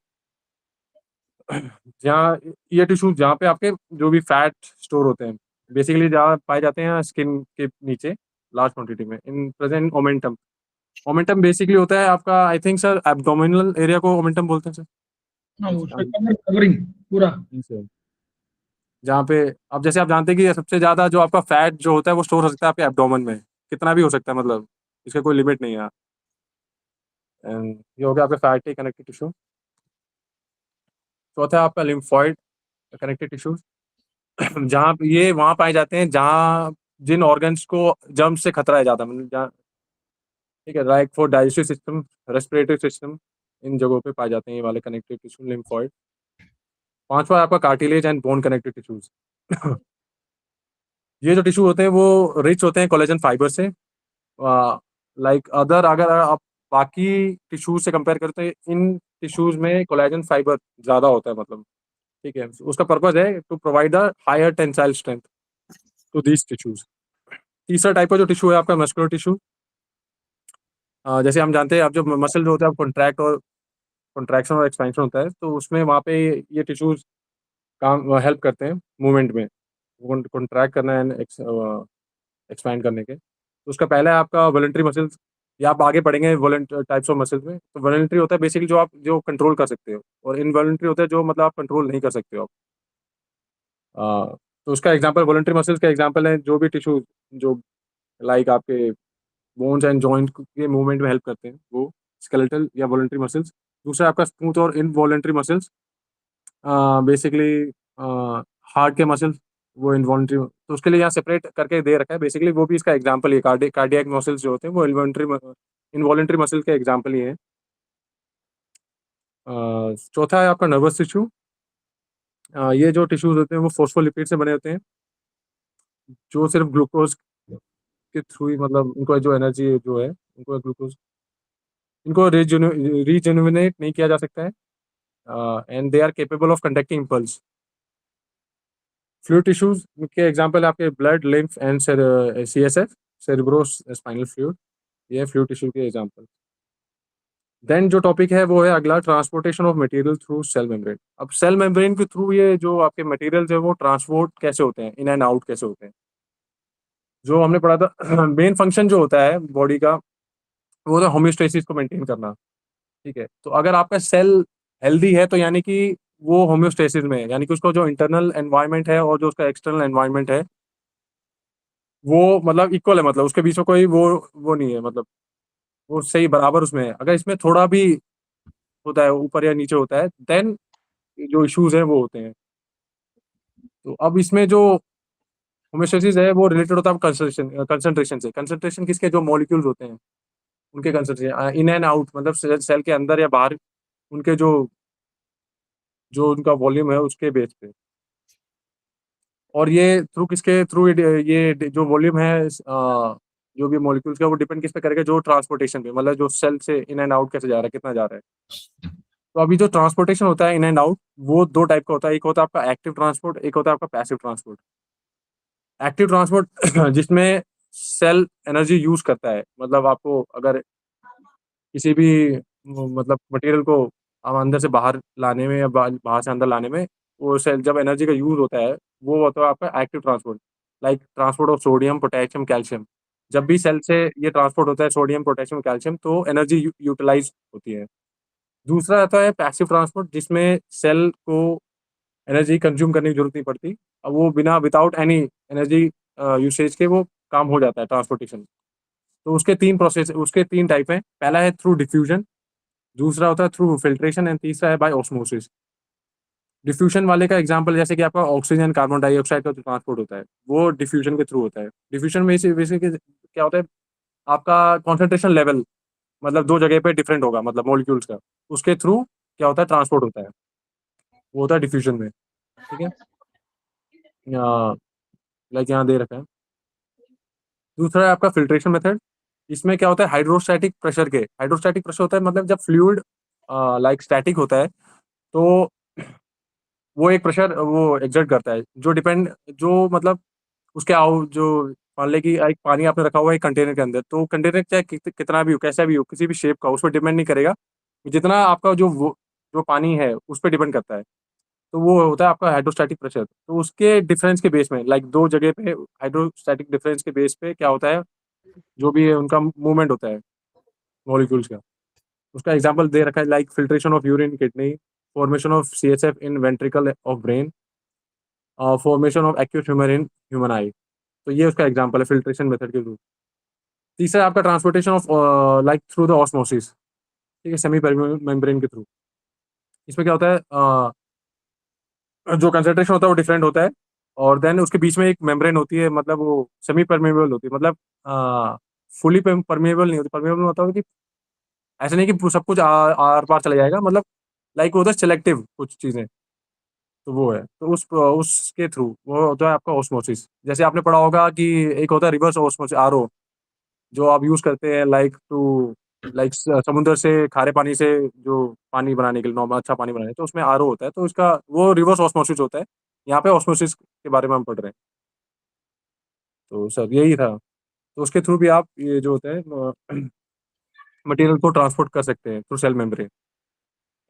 जहाँ ये टिश्यू जहाँ पे आपके जो भी फैट स्टोर होते हैं, बेसिकली जहाँ पाए जाते हैं स्किन के नीचे लार्ज क्वांटिटी में, in present omentum. Omentum basically होता है आपका, I think sir, abdominal area को ओमेंटम बोलते हैं हाँ, उस पे सर। कवरिंग पूरा। जी सर। जहाँ पे अब जैसे आप जानते हैं कि सबसे ज्यादा जो आपका फैट जो होता है वो स्टोर हो सकता है आपके एब्डोमेन में, कितना भी हो सकता है, मतलब इसका कोई लिमिट नहीं है। एंड ये हो गया आपका फैटी कनेक्टिव टिश्यू। चौथा है आपका लिम्फॉइड कनेक्टिव टिश्यूज। जहाँ पे ये वहाँ पाए जाते हैं जहाँ जिन ऑर्गन्स को जर्म से खतरा है ज्यादा, मतलब जहाँ, ठीक है, like for digestive system, respiratory system, इन जगहों पे पाए जाते हैं ये वाले कनेक्टिव टिश्यू, लिम्फॉइड। पांचवा है आपका cartilage and bone connective tissues. ये जो टिश्यू होते हैं वो रिच होते हैं कोलेजन फाइबर से। लाइक अदर अगर आप बाकी टिश्यूज से कंपेयर करते हैं, इन टिश्यूज में कोलेजन फाइबर ज़्यादा होता है, मतलब ठीक है। उसका पर्पज है to provide the higher tensile strength to these tissues. तीसरा टाइप का जो टिश्यू है आपका मस्कुलर टिश्यू। जैसे हम जानते हैं, आप जो मसल जो होता है कॉन्ट्रैक्ट और कॉन्ट्रैक्शन और एक्सपेंशन होता है, तो उसमें वहाँ पे ये टिश्यूज काम हेल्प करते हैं मूवमेंट में, कॉन्ट्रैक्ट करना एंड एक्सपैंड करने के। तो उसका पहला है आपका वॉलंटरी मसल्स, या आप आगे पढ़ेंगे टाइप्स ऑफ मसल्स में। तो वॉलंटरी होता है बेसिकली जो आप जो कंट्रोल कर सकते हो, और इनवॉलंटरी होता है जो मतलब आप कंट्रोल नहीं कर सकते हो आप। तो उसका एग्जांपल, वॉलंटरी मसल्स का एग्जांपल है जो भी टिश्यू जो लाइक आपके बोन्स एंड जॉइंट के मूवमेंट में हेल्प करते हैं, वो स्केलेटल या वॉलंटरी मसल्स। दूसरा आपका स्मूथ और इनवॉलंटरी मसल्स, बेसिकली हार्ट के मसल्स, वो इनवॉलंटरी, तो उसके लिए यहाँ सेपरेट करके दे रखा है। बेसिकली वो भी इसका एग्जांपल है, कार्डियक मसल्स जो होते हैं वो इनवॉलंटरी मसल के एग्जांपल ही है। चौथा है आपका नर्वस टिश्यू। ये जो टिश्यूज होते हैं वो फोस्फोलिपिड से बने होते हैं, जो सिर्फ ग्लूकोज के थ्रू ही, मतलब उनको जो एनर्जी जो है उनको ग्लूकोज, इनको रीजेन्युइनेट नहीं किया जा सकता है, and they are capable of conducting impulse. Fluid tissues के एग्जांपल है आपके blood, lymph and CSF, cerebro spinal fluid, ये फ्लूइड टिश्यू के एग्जांपल। देन जो टॉपिक है वो है अगला, transportation of material through cell membrane. अब सेल मेम्ब्रेन के थ्रू ये जो आपके मटेरियल्स है वो ट्रांसपोर्ट कैसे होते हैं, इन एंड आउट कैसे होते हैं, जो हमने पढ़ा था। मेन फंक्शन जो होता है बॉडी का वो होता है होम्योस्टेसिस को मेंटेन करना, ठीक है। तो अगर आपका सेल हेल्दी है तो यानी कि वो होम्योस्टेसिस में है, यानी कि उसका जो इंटरनल एनवायरनमेंट है और जो उसका एक्सटर्नल एनवायरनमेंट है वो मतलब इक्वल है, मतलब उसके बीच में कोई वो नहीं है, मतलब वो सही बराबर उसमें है। अगर इसमें थोड़ा भी होता है ऊपर या नीचे होता है, देन जो इश्यूज हैं वो होते हैं। तो अब इसमें जो होमोस्टेसिस है वो रिलेटेड होता है कंसंट्रेशन से। कंसंट्रेशन किसके, जो मॉलिक्यूल्स होते हैं उनके कंसंट्रेशन, इन एंड आउट, मतलब सेल के अंदर या बाहर, उनके जो जो उनका वॉल्यूम है उसके बेस पे। और ये थ्रू किसके थ्रू, ये जो वॉल्यूम है जो भी मॉलिक्यूल्स का, वो डिपेंड किस पे करेगा, जो ट्रांसपोर्टेशन पे, मतलब जो सेल से इन एंड आउट कैसे जा रहा है, कितना जा रहा है। तो अभी जो ट्रांसपोर्टेशन होता है इन एंड आउट, वो दो टाइप का होता है। एक होता है आपका एक्टिव ट्रांसपोर्ट, एक होता है आपका पैसिव ट्रांसपोर्ट। एक्टिव ट्रांसपोर्ट जिसमें सेल एनर्जी यूज करता है, मतलब आपको अगर किसी भी मतलब मटेरियल को हम अंदर से बाहर लाने में या बाहर से अंदर लाने में, वो सेल जब एनर्जी का यूज होता है, वो होता है आपका active transport. Like transport of sodium, potassium, calcium. जब भी सेल से ये ट्रांसपोर्ट होता है सोडियम, पोटेशियम, कैल्शियम, तो एनर्जी यूटिलाइज होती है। दूसरा आता है पैसिव ट्रांसपोर्ट, जिसमें सेल को एनर्जी कंज्यूम करने की जरूरत नहीं पड़ती। अब वो बिना विदाउट एनी एनर्जी यूसेज के वो काम हो जाता है, ट्रांसपोर्टेशन। तो उसके तीन टाइप हैं। पहला है थ्रू डिफ्यूजन, दूसरा होता है थ्रू फिल्ट्रेशन, एंड तीसरा है बाय ऑस्मोसिस। डिफ्यूजन वाले का एग्जांपल जैसे कि आपका ऑक्सीजन, कार्बन डाइऑक्साइड का जो ट्रांसपोर्ट होता है, वो डिफ्यूजन के थ्रू होता है। डिफ्यूजन में बेसिकली क्या होता है, आपका कॉन्सेंट्रेशन लेवल मतलब दो जगह पे डिफरेंट होगा, मतलब मॉलिक्यूल्स का, उसके थ्रू क्या होता है, ट्रांसपोर्ट होता है, वो होता है डिफ्यूजन में। ठीक है, लाइक यहाँ दे रखा है। दूसरा है आपका फिल्ट्रेशन मेथड। इसमें क्या होता है, हाइड्रोस्टैटिक प्रेशर होता है, मतलब जब फ्लूइड लाइक स्टैटिक होता है, तो वो एक प्रेशर वो एग्जर्ट करता है, जो मतलब उसके जो मान लें कि एक पानी आपने रखा हुआ है एक कंटेनर के अंदर, तो कंटेनर चाहे कितना भी हो, कैसा भी हो, किसी भी शेप का, उस पर डिपेंड नहीं करेगा। जितना आपका जो पानी है उस पर डिपेंड करता है। तो वो होता है आपका हाइड्रोस्टैटिक प्रेशर। तो उसके डिफरेंस के बेस में, लाइक दो जगह पे हाइड्रोस्टैटिक डिफरेंस के बेस पे क्या होता है, जो भी है उनका मूवमेंट होता है मॉलिक्यूल्स का। उसका एग्जांपल दे रखा है, like filtration of urine kidney, formation of CSF in ventricle of brain, formation of acute humour in human आई। तो ये उसका एग्जांपल है फिल्ट्रेशन मेथड के थ्रू। तीसरा है आपका transportation of like through the osmosis, ठीक है, सेमी मेम्ब्रेन के थ्रू। इसमें क्या होता है, जो कंसंट्रेशन होता है वो डिफरेंट होता है, और देन उसके बीच में एक मेम्ब्रेन होती है, मतलब वो सेमी परमेबल होती है, मतलब फुली परमेबल नहीं होती। परमेबल होता है कि ऐसा नहीं कि सब कुछ आर पार चला जाएगा, मतलब लाइक वो होता है सिलेक्टिव कुछ चीज़ें, तो वो है। तो उसके थ्रू वो होता है आपका ऑस्मोसिस। जैसे आपने पढ़ा होगा कि एक होता है रिवर्स ऑस्मोसिस, RO, जो आप यूज़ करते हैं लाइक समुद्र से खारे पानी से जो पानी बनाने के लिए, नॉर्मल अच्छा पानी बनाने, तो उसमें RO होता है, तो उसका वो रिवर्स ऑस्मोसिस होता है। यहाँ पे ऑस्मोसिस के बारे में हम पढ़ रहे हैं। तो सर यही था। तो उसके थ्रू भी आप ये जो होता है मटेरियल को ट्रांसपोर्ट कर सकते हैं थ्रू सेल मेम्ब्रेन।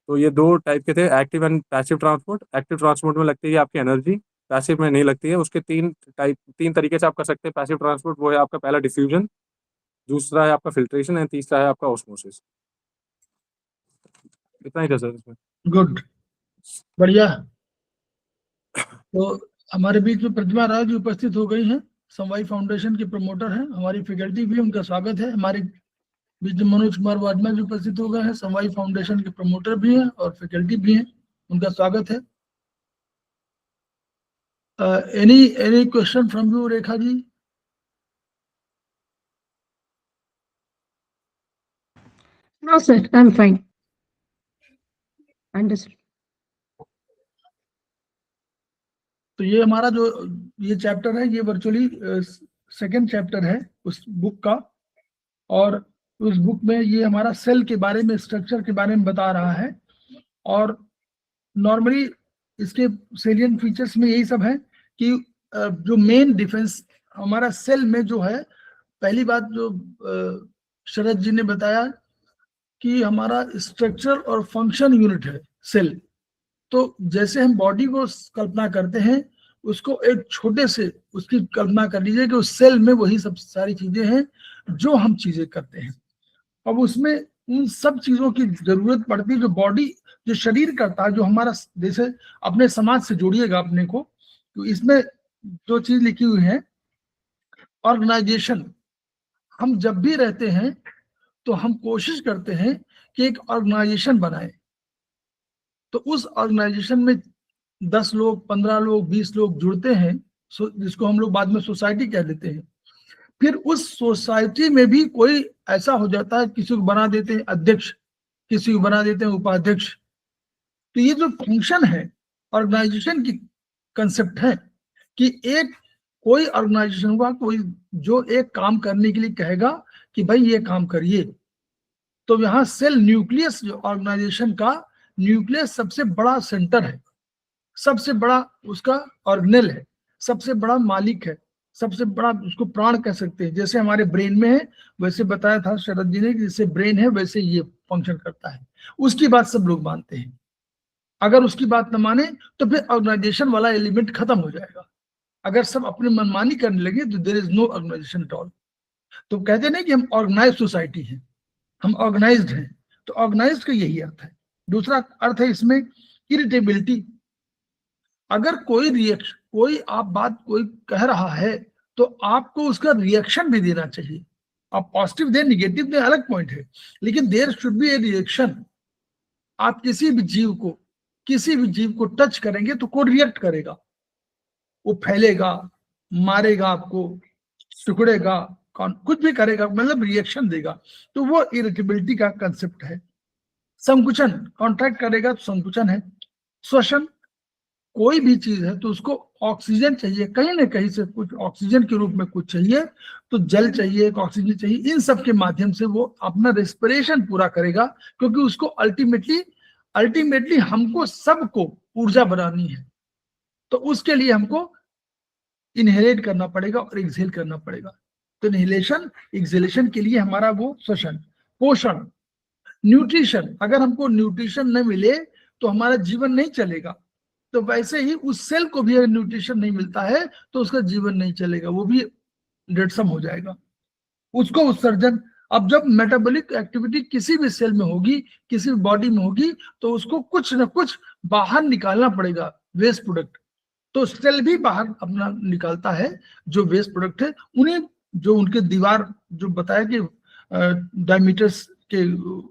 तो ये दो टाइप के थे, active and passive transport. Active transport में लगती है आपकी एनर्जी, पैसिव में नहीं लगती है। उसके तीन तरीके से आप कर सकते हैं पैसिव ट्रांसपोर्ट। वो है आपका पहला डिफ्यूजन, दूसरा है आपका फिल्ट्रेशन, एंड तीसरा है आपका ऑस्मोसिस। इतना ही था सर इसमें। गुड, बढ़िया। तो हमारे बीच में प्रतिमा राय जी उपस्थित हो गई हैं, समवाई फाउंडेशन की प्रमोटर हैं, हमारी फैकल्टी भी, उनका स्वागत है। हमारे बीच में मनोज कुमार वाडमा जी उपस्थित हो गए हैं, समवाई फाउंडेशन के प्रमोटर भी हैं और फैकल्टी भी हैं, उनका स्वागत है। Any question from you Rekha ji? No, sir, I'm fine. Understood. तो ये हमारा जो ये चैप्टर है, ये वर्चुअली सेकंड चैप्टर है उस बुक का, और उस बुक में ये हमारा सेल के बारे में, स्ट्रक्चर के बारे में बता रहा है। और नॉर्मली इसके सेलियंट फीचर्स में यही सब है कि जो मेन डिफेंस हमारा सेल में जो है, पहली बात जो शरद जी ने बताया कि हमारा स्ट्रक्चर और फंक्शन यूनिट है सेल। तो जैसे हम बॉडी को कल्पना करते हैं, उसको एक छोटे से उसकी कल्पना कर लीजिए कि उस सेल में वही सब सारी चीजें हैं जो हम चीजें करते हैं। अब उसमें उन सब चीजों की जरूरत पड़ती है जो बॉडी, जो शरीर करता है, जो हमारा, जैसे अपने समाज से जोड़िएगा अपने को, तो इसमें जो चीज लिखी हुई है, ऑर्गेनाइजेशन, हम जब भी रहते हैं तो हम कोशिश करते हैं कि एक ऑर्गेनाइजेशन बनाए, तो उस ऑर्गेनाइजेशन में 10 लोग, 15 लोग, 20 लोग जुड़ते हैं, जिसको हम लोग बाद में सोसाइटी कह देते हैं। फिर उस सोसाइटी में भी कोई ऐसा हो जाता है, किसी को बना देते हैं अध्यक्ष, किसी को बना देते हैं उपाध्यक्ष। तो ये जो फंक्शन है ऑर्गेनाइजेशन की कंसेप्ट है कि एक कोई ऑर्गेनाइजेशन हुआ, कोई जो एक काम करने के लिए कहेगा कि भाई ये काम करिए। तो यहाँ सेल न्यूक्लियस, जो ऑर्गेनाइजेशन का न्यूक्लियस सबसे बड़ा सेंटर है, सबसे बड़ा उसका ऑर्गेनेल है, सबसे बड़ा मालिक है, सबसे बड़ा उसको प्राण कह सकते हैं। जैसे हमारे ब्रेन में है, वैसे बताया था शरद जी ने कि जैसे ब्रेन है वैसे ये फंक्शन करता है। उसकी बात सब लोग मानते हैं। अगर उसकी बात न माने तो फिर ऑर्गेनाइजेशन वाला एलिमेंट खत्म हो जाएगा। अगर सब अपनी मनमानी करने लगे तो there is no organisation at all. तो कहते नहीं कि हम ऑर्गेनाइज सोसाइटी हैं, हम ऑर्गेनाइज्ड हैं। तो ऑर्गेनाइज्ड का यही अर्थ है। दूसरा अर्थ है इसमें इरिटेबिलिटी। अगर कोई रिएक्शन, कोई आप बात कोई कह रहा है तो आपको उसका रिएक्शन भी देना चाहिए। आप पॉजिटिव दे, निगेटिव दे, अलग पॉइंट है, लेकिन there should be a reaction. आप किसी भी जीव को टच करेंगे तो कोई रिएक्ट करेगा, वो फैलेगा, मारेगा आपको, टुकड़ेगा, कुछ भी करेगा, मतलब रिएक्शन देगा। तो वो इरिटेबिलिटी का कंसेप्ट है। संकुचन, कॉन्ट्रैक्ट करेगा तो संकुचन है। श्वसन, कोई भी चीज है तो उसको ऑक्सीजन चाहिए, कहीं ना कहीं से कुछ ऑक्सीजन के रूप में कुछ चाहिए, तो जल चाहिए, ऑक्सीजन चाहिए। इन सब के माध्यम से वो अपना रेस्पिरेशन पूरा करेगा, क्योंकि उसको अल्टीमेटली हमको सबको ऊर्जा बनानी है। तो उसके लिए हमको इनहेलेट करना पड़ेगा और एक्सहेल करना पड़ेगा। तो इनहेलेशन, एक्सहेलेशन के लिए हमारा वो श्वसन। पोषण, न्यूट्रिशन, अगर हमको न्यूट्रिशन न मिले तो हमारा जीवन नहीं चलेगा। तो वैसे ही उस सेल को भी अगर न्यूट्रिशन नहीं मिलता है तो उसका जीवन नहीं चलेगा, वो भी डेडसम हो जाएगा। उसको उत्सर्जन, अब जब मेटाबॉलिक एक्टिविटी किसी भी सेल में होगी, किसी भी बॉडी में होगी, तो उसको कुछ ना कुछ बाहर निकालना पड़ेगा, वेस्ट प्रोडक्ट। तो सेल भी बाहर अपना निकालता है जो वेस्ट प्रोडक्ट है। उन्हें जो उनके दीवार जो बताया कि डायमीटर्स के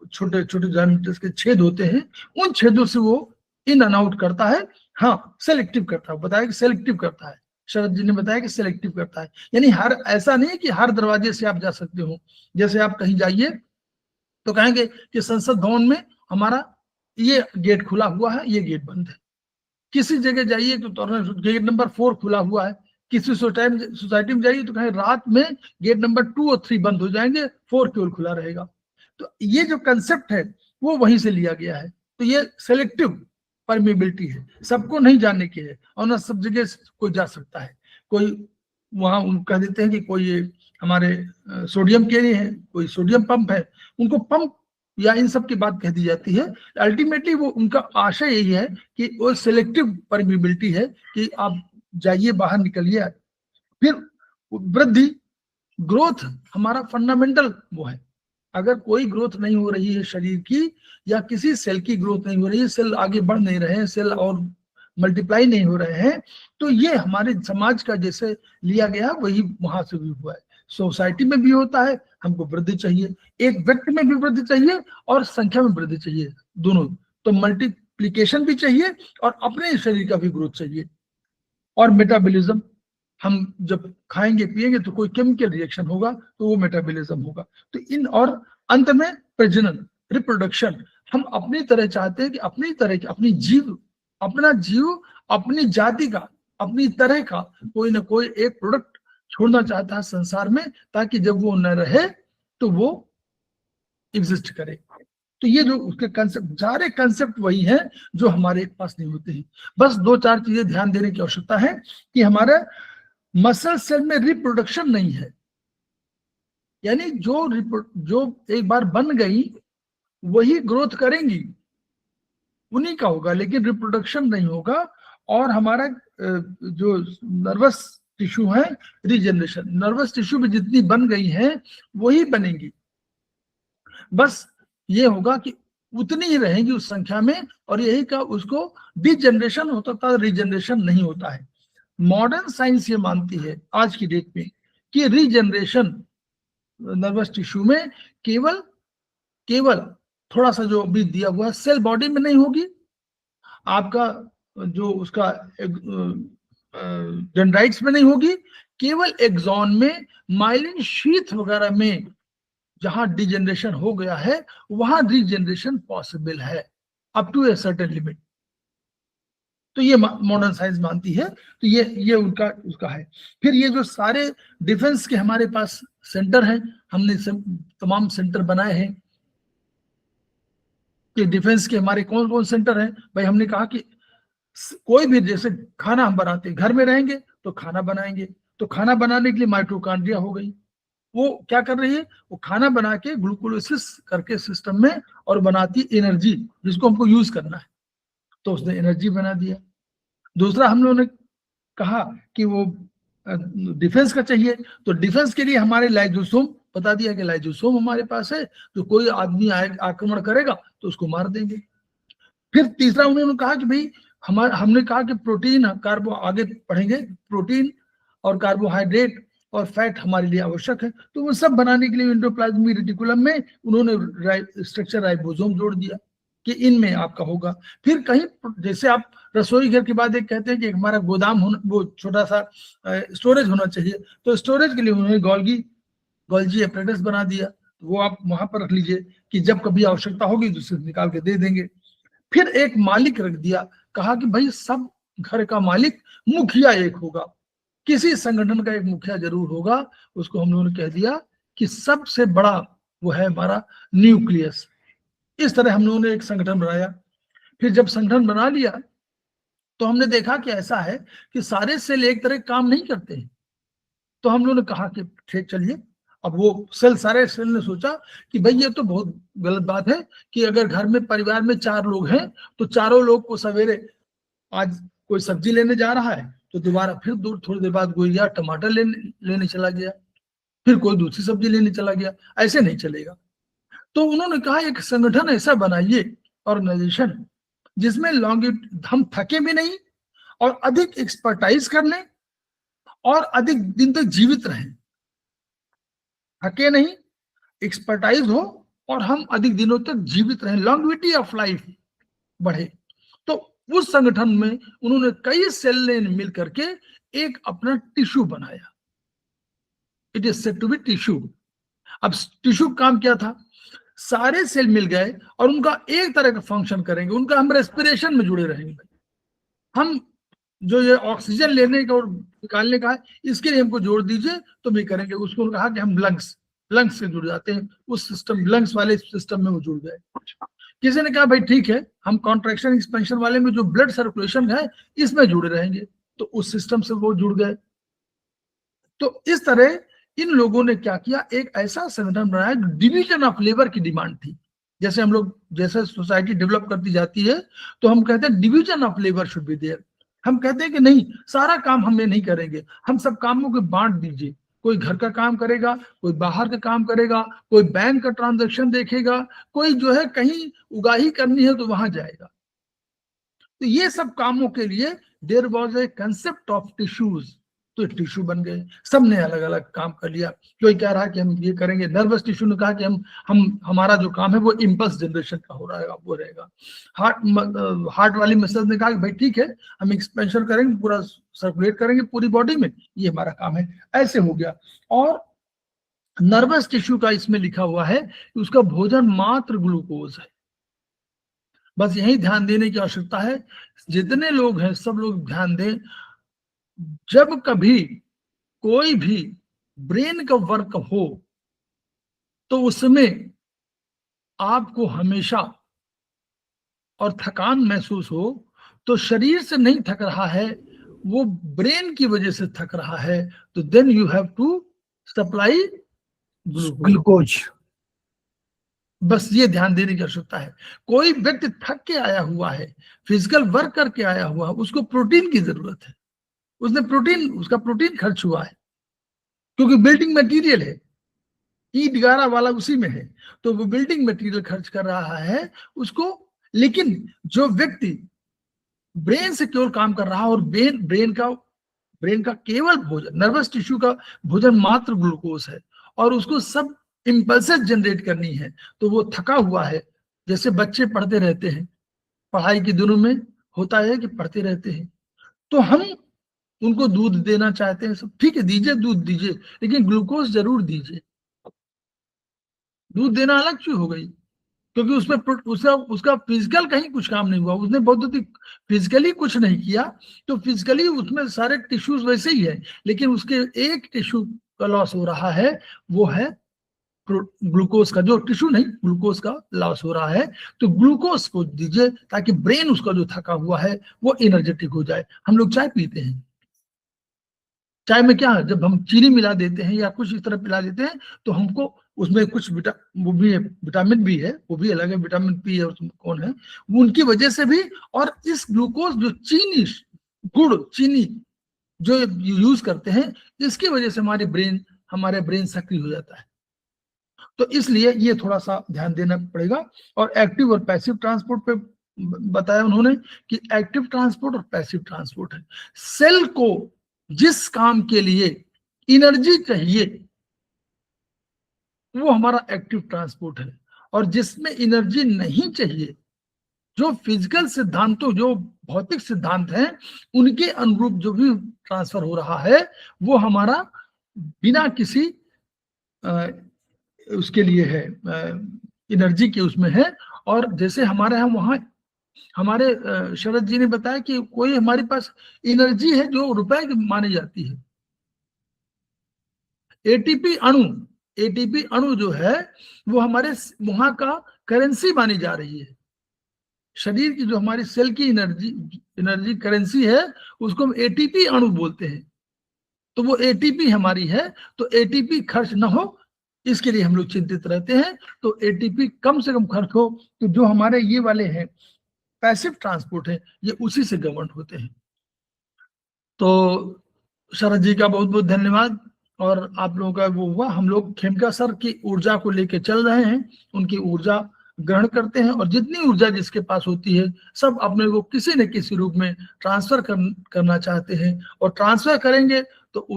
छोटे छोटे डायमीटर्स के छेद होते हैं, उन छेदों से वो इन एंड आउट करता है। हाँ, सेलेक्टिव करता है, बताया कि सेलेक्टिव करता है। शरद जी ने बताया कि सेलेक्टिव करता है, यानी हर ऐसा नहीं कि हर दरवाजे से आप जा सकते हो। जैसे आप कहीं जाइए तो कहेंगे कि संसद भवन में हमारा ये गेट खुला हुआ है, ये गेट बंद है। किसी जगह जाइए तो गेट नंबर 4 खुला हुआ है। किसी सोसाइटी में जाइए तो कहें रात में गेट नंबर 2 और 3 बंद हो जाएंगे, 4 केवल खुला रहेगा। तो ये जो कंसेप्ट है वो वहीं से लिया गया है। तो ये सेलेक्टिव परमिबिलिटी है, सबको नहीं जाने की है, और ना सब जगह कोई जा सकता है। कोई वहां कह देते हैं कि कोई हमारे सोडियम के लिए है, कोई सोडियम पंप है, उनको पंप या इन सब की बात कह दी जाती है। अल्टीमेटली वो उनका आशय यही है कि वो सिलेक्टिव परमिबिलिटी है कि आप जाइए, बाहर निकलिए। फिर वृद्धि, ग्रोथ हमारा फंडामेंटल वो है। अगर कोई ग्रोथ नहीं हो रही है शरीर की, या किसी सेल की ग्रोथ नहीं हो रही है, सेल आगे बढ़ नहीं रहे हैं, सेल और मल्टीप्लाई नहीं हो रहे हैं, तो ये हमारे समाज का जैसे लिया गया वही वहां से भी हुआ है। सोसाइटी में भी होता है, हमको वृद्धि चाहिए, एक व्यक्ति में भी वृद्धि चाहिए और संख्या में वृद्धि चाहिए, दोनों। तो मल्टीप्लीकेशन भी चाहिए और अपने शरीर का भी ग्रोथ चाहिए। और मेटाबॉलिज्म, हम जब खाएंगे पिएंगे तो कोई केमिकल रिएक्शन होगा, तो वो मेटाबॉलिज्म होगा। तो इन, और अंत में प्रजनन, रिप्रोडक्शन। हम अपनी तरह चाहते हैं कि अपनी तरह की, अपना जीव अपनी जाति का, अपनी तरह का कोई ना कोई एक प्रोडक्ट छोड़ना चाहता है संसार में, ताकि जब वो न रहे तो वो एग्जिस्ट करे। तो ये जो उसके कंसेप्ट, सारे कंसेप्ट वही हैं जो हमारे पास नहीं होते हैं। बस 2-4 चीजें ध्यान देने की आवश्यकता है कि हमारे मसल सेल में रिप्रोडक्शन नहीं है, यानी जो एक बार बन गई वही ग्रोथ करेंगी, उन्हीं का होगा, लेकिन रिप्रोडक्शन नहीं होगा। और हमारा जो नर्वस टिश्यू है, रीजनरेशन, नर्वस टिश्यू में जितनी बन गई है वही बनेंगी, बस ये होगा कि उतनी ही रहेंगी उस संख्या में, और यही का उसको डिजनरेशन होता था, रीजनरेशन नहीं होता है। मॉडर्न साइंस ये मानती है आज की डेट में कि रीजनरेशन नर्वस टिश्यू में केवल थोड़ा सा जो अभी दिया हुआ है सेल बॉडी में नहीं होगी, आपका जो उसका डेंड्राइट्स में नहीं होगी, केवल एक्सॉन में माइलिन शीथ वगैरह में जहां डिजेनरेशन हो गया है वहां रीजनरेशन पॉसिबल है up to a certain limit. तो ये मॉडर्न साइंस मानती है। तो ये उनका उसका है। फिर ये जो सारे डिफेंस के हमारे पास सेंटर हैं, हमने तमाम सेंटर बनाए हैं कि डिफेंस के हमारे कौन कौन सेंटर हैं। भाई हमने कहा कि कोई भी, जैसे खाना हम बनाते हैं, घर में रहेंगे तो खाना बनाएंगे, तो खाना बनाने के लिए माइटोकॉन्ड्रिया हो गई, वो क्या कर रही है, वो खाना बना के ग्लूकोलाइसिस करके सिस्टम में और बनाती एनर्जी जिसको हमको यूज करना है, तो उसने एनर्जी बना दिया। दूसरा हम लोगों ने कहा कि वो डिफेंस का चाहिए, तो डिफेंस के लिए हमारे लाइजोसोम बता दिया कि लाइजोसोम हमारे पास है, तो कोई आदमी आक्रमण करेगा तो उसको मार देंगे। फिर तीसरा उन्होंने कहा कि भाई हमने कहा कि प्रोटीन, कार्बो, आगे पढ़ेंगे, प्रोटीन और कार्बोहाइड्रेट और फैट हमारे लिए आवश्यक है, तो वो सब बनाने के लिए एंडोप्लाज्मिक रेटिकुलम में उन्होंने स्ट्रक्चर राइबोसोम जोड़ दिया कि इनमें आपका होगा। फिर कहीं जैसे आप रसोई घर के बाद एक कहते हैं कि हमारा गोदाम होना, वो छोटा सा स्टोरेज होना चाहिए, तो स्टोरेज के लिए उन्होंने गोल्जी एपरेटस बना दिया, वो आप वहां पर रख लीजिए कि जब कभी आवश्यकता होगी तो उसे निकाल के दे देंगे। फिर एक मालिक रख दिया, कहा कि भाई सब घर का मालिक मुखिया एक होगा, किसी संगठन का एक मुखिया जरूर होगा, उसको हम लोगों ने कह दिया कि सबसे बड़ा वो है हमारा न्यूक्लियस। इस तरह हम लोगों ने एक संगठन बनाया। फिर जब संगठन बना लिया तो हमने देखा कि ऐसा है कि सारे सेल एक तरह काम नहीं करते हैं, तो हम लोगों ने कहा कि ठीक चलिए, अब वो सारे सेल ने सोचा कि भाई ये तो बहुत गलत बात है कि अगर घर में परिवार में 4 लोग हैं तो चारों लोग को सवेरे आज कोई सब्जी लेने जा रहा है तो दोबारा फिर थोड़ी देर बाद कोई या टमाटर लेने चला गया, फिर कोई दूसरी सब्जी लेने चला गया, ऐसे नहीं चलेगा। तो उन्होंने कहा एक संगठन ऐसा बनाइए, ऑर्गेनाइजेशन, जिसमें हम थके भी नहीं और अधिक एक्सपर्टाइज कर लें और अधिक दिन तक जीवित रहें, थके नहीं, एक्सपर्टाइज हो और हम अधिक दिनों तक जीवित रहें, लॉन्गेविटी ऑफ लाइफ बढ़े। तो उस संगठन में उन्होंने कई सेल ने मिल करके एक अपना टिश्यू बनाया, it is said to be tissue. अब टिश्यू काम क्या था, सारे सेल मिल गए और उनका एक तरह का फंक्शन करेंगे, उनका हम रेस्पिरेशन में जुड़े रहेंगे। हम जो ये ऑक्सीजन लेने का और निकालने का है, इसके लिए हमको जोड़ दीजिए तो भी करेंगे। उसको कहा कि हम लंग्स से जुड़ जाते हैं, उस सिस्टम, लंग्स वाले सिस्टम में वो जुड़ गए। किसी ने कहा भाई ठीक है, हम कॉन्ट्रैक्शन एक्सपेंशन वाले में जो ब्लड सर्कुलेशन है इसमें जुड़े रहेंगे, तो उस सिस्टम से वो जुड़ गए। तो इस तरह इन लोगों ने क्या किया, एक ऐसा संगठन बनाया, डिवीजन ऑफ लेबर की डिमांड थी। जैसे हम लोग, जैसे सोसाइटी डेवलप करती जाती है तो हम कहते हैं division of labour should be there. हम कहते हैं कि नहीं, सारा काम हमें नहीं करेंगे, हम सब कामों को बांट दीजिए, कोई घर का काम करेगा, कोई बाहर का काम करेगा, कोई बैंक का ट्रांजैक्शन देखेगा, कोई जो है कहीं उगाही करनी है तो वहां जाएगा। तो ये सब कामों के लिए there was a concept of tissues, तो टिश्यू बन गए, सबने अलग अलग काम कर लिया। कोई कह रहा है कि हम ये करेंगे, नर्वस टिश्यू ने कहा कि हम हमारा जो काम है वो इम्पल्स जनरेशन का हो रहेगा, वो रहेगा। हार्ट वाली मसल्स ने कहा कि भाई ठीक है, हम एक्सपेंशन करेंगे, पूरा सर्कुलेट करेंगे पूरी बॉडी में, ये हमारा काम है। ऐसे हो गया। और नर्वस टिश्यू का इसमें लिखा हुआ है कि उसका भोजन मात्र ग्लूकोज है। बस यही ध्यान देने की आवश्यकता है, जितने लोग हैं सब लोग ध्यान दें, जब कभी कोई भी ब्रेन का वर्क हो तो उसमें आपको हमेशा और थकान महसूस हो तो शरीर से नहीं थक रहा है, वो ब्रेन की वजह से थक रहा है, तो then you have to supply glucose. बस ये ध्यान देने की आवश्यकता है। कोई व्यक्ति थक के आया हुआ है, फिजिकल वर्क करके आया हुआ है, उसको प्रोटीन की जरूरत है, उसका प्रोटीन खर्च हुआ है, क्योंकि बिल्डिंग मटेरियल है, ईट गारा वाला उसी में है, तो वो बिल्डिंग मटेरियल खर्च कर रहा है उसको। लेकिन जो व्यक्ति ब्रेन से केवल काम कर रहा है और ब्रेन का ब्रेन का केवल भोजन, नर्वस टिश्यू का भोजन मात्र ग्लूकोज है, और उसको सब इम्पल्सेस जनरेट करनी है। तो वो थका हुआ है, जैसे बच्चे पढ़ते रहते हैं, पढ़ाई के दिनों में होता है कि पढ़ते रहते हैं, तो हम उनको दूध देना चाहते हैं, सब ठीक है, दीजिए, दूध दीजिए, लेकिन ग्लूकोज जरूर दीजिए। दूध देना अलग चीज हो गई, क्योंकि उसमें उसका उसका फिजिकल कहीं कुछ काम नहीं हुआ, उसने बहुत फिजिकली कुछ नहीं किया, तो फिजिकली उसमें सारे टिश्यूज वैसे ही है, लेकिन उसके एक टिश्यू का लॉस हो रहा है, वो है ग्लूकोज का, जो टिश्यू नहीं, ग्लूकोज का लॉस हो रहा है। तो ग्लूकोज को दीजिए ताकि ब्रेन उसका जो थका हुआ है वो एनर्जेटिक हो जाए। हम लोग चाय पीते हैं, चाय में क्या है, जब हम चीनी मिला देते हैं या कुछ इस तरह पिला देते हैं, तो हमको उसमें कुछ वो भी है, विटामिन भी है, वो भी अलग है, विटामिन पी है और कौन है, वो उनकी वजह से भी। और इस ग्लूकोज जो चीनी, गुड़ चीनी जो यूज करते हैं, इसकी वजह से हमारे ब्रेन सक्रिय हो जाता है। तो इसलिए ये थोड़ा सा ध्यान देना पड़ेगा। और एक्टिव और पैसिव ट्रांसपोर्ट पे बताया उन्होंने कि एक्टिव ट्रांसपोर्ट और पैसिव ट्रांसपोर्ट है। सेल को जिस काम के लिए एनर्जी चाहिए वो हमारा एक्टिव ट्रांसपोर्ट है, और जिसमें एनर्जी नहीं चाहिए, जो फिजिकल सिद्धांतों, जो भौतिक सिद्धांत हैं, उनके अनुरूप जो भी ट्रांसफर हो रहा है, वो हमारा बिना किसी उसके लिए है, एनर्जी के उसमें है। और जैसे हमारे यहाँ वहाँ हमारे शरद जी ने बताया कि कोई हमारे पास एनर्जी है जो रुपए की मानी जाती है। एटीपी अणु जो है वो हमारे वहां का करेंसी मानी जा रही है। शरीर की जो हमारी सेल की एनर्जी करेंसी है, उसको हम एटीपी अणु बोलते हैं। तो वो एटीपी हमारी है, तो एटीपी खर्च ना हो इसके लिए हम लोग चिंतित रहते हैं। तो एटीपी कम से कम खर्च हो, तो जो हमारे ये वाले हैं पैसिव ट्रांसपोर्ट है, ये उसी से गवर्न होते हैं। तो शरद जी का बहुत बहुत धन्यवाद। और आप लोगों का वो हुआ, हम लोग खेमका सर की ऊर्जा को लेके चल रहे हैं, उनकी ऊर्जा ग्रहण करते हैं, और जितनी ऊर्जा जिसके पास होती है सब अपने को किसी न किसी रूप में ट्रांसफर करना चाहते हैं, और ट्रांसफर करेंगे तो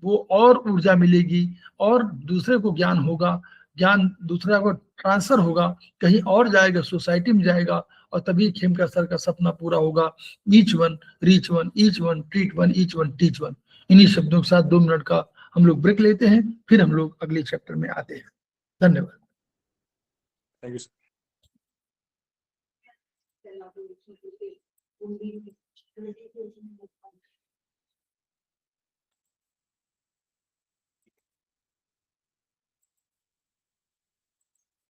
वो और ऊर्जा मिलेगी, और दूसरे को ज्ञान होगा, ज्ञान दूसरा को ट्रांसफर होगा, कहीं और जाएगा, सोसाइटी में जाएगा, और तभी खेमका सर का सपना पूरा होगा। Each one reach one, each one treat one, each one teach one. इन्हीं शब्दों के साथ 2 मिनट का हम लोग ब्रेक लेते हैं, फिर हम लोग अगले चैप्टर में आते हैं। धन्यवाद। Thank you.